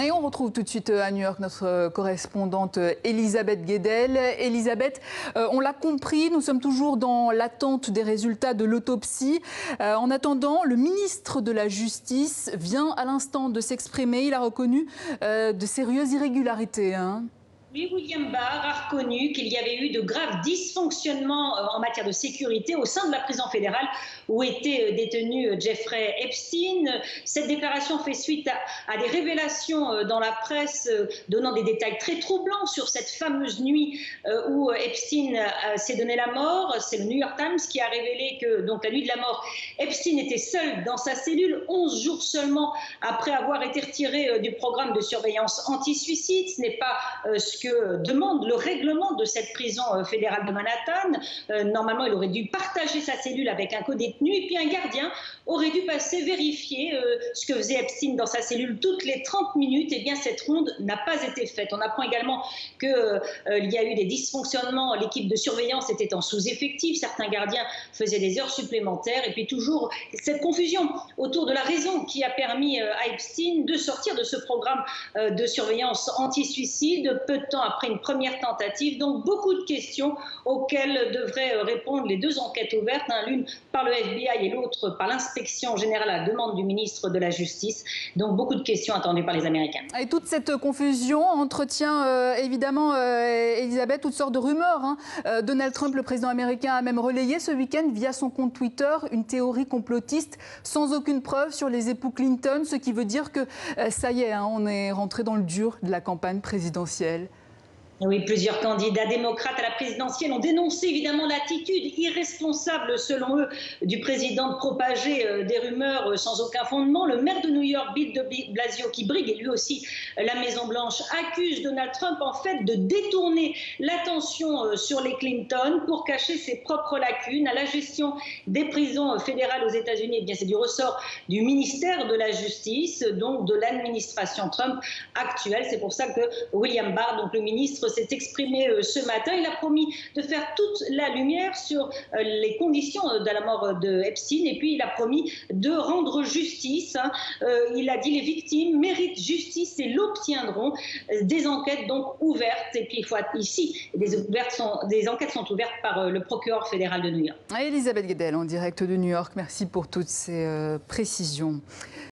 Et on retrouve tout de suite à New York notre correspondante Elisabeth Guedel. Elisabeth, on l'a compris, nous sommes toujours dans l'attente des résultats de l'autopsie. En attendant, le ministre de la Justice vient à l'instant de s'exprimer. Il a reconnu de sérieuses irrégularités. Oui, William Barr a reconnu qu'il y avait eu de graves dysfonctionnements en matière de sécurité au sein de la prison fédérale où était détenu Jeffrey Epstein. Cette déclaration fait suite à des révélations dans la presse donnant des détails très troublants sur cette fameuse nuit où Epstein s'est donné la mort. C'est le New York Times qui a révélé que, donc, la nuit de la mort, Epstein était seul dans sa cellule 11 jours seulement après avoir été retiré du programme de surveillance anti-suicide. Ce n'est pas ce que demande le règlement de cette prison fédérale de Manhattan. Normalement, il aurait dû partager sa cellule avec un co-détenu et puis un gardien aurait dû passer vérifier ce que faisait Epstein dans sa cellule toutes les 30 minutes. Eh bien, cette ronde n'a pas été faite. On apprend également qu'il y a eu des dysfonctionnements. L'équipe de surveillance était en sous-effectif. Certains gardiens faisaient des heures supplémentaires. Et puis toujours cette confusion autour de la raison qui a permis à Epstein de sortir de ce programme de surveillance anti-suicide peu de temps après une première tentative. Donc beaucoup de questions auxquelles devraient répondre les deux enquêtes ouvertes, l'une par le FBI et l'autre par l'inspection générale à la demande du ministre de la Justice. Donc beaucoup de questions attendues par les Américains. Et toute cette confusion entretient évidemment, Elisabeth, toutes sortes de rumeurs. Donald Trump, le président américain, a même relayé ce week-end via son compte Twitter une théorie complotiste sans aucune preuve sur les époux Clinton, ce qui veut dire que ça y est, on est rentré dans le dur de la campagne présidentielle. Oui, plusieurs candidats démocrates à la présidentielle ont dénoncé évidemment l'attitude irresponsable, selon eux, du président de propager des rumeurs sans aucun fondement. Le maire de New York, Bill de Blasio, qui brigue lui aussi la Maison-Blanche, accuse Donald Trump en fait de détourner l'attention sur les Clinton pour cacher ses propres lacunes. À la gestion des prisons fédérales aux États-Unis, eh bien c'est du ressort du ministère de la Justice, donc de l'administration Trump actuelle. C'est pour ça que William Barr, donc le ministre, s'est exprimé ce matin. Il a promis de faire toute la lumière sur les conditions de la mort de Epstein et puis il a promis de rendre justice. Il a dit les victimes méritent justice et l'obtiendront. Des enquêtes donc ouvertes et puis il faut ici des enquêtes sont ouvertes par le procureur fédéral de New York. Elisabeth Guedel en direct de New York. Merci pour toutes ces précisions.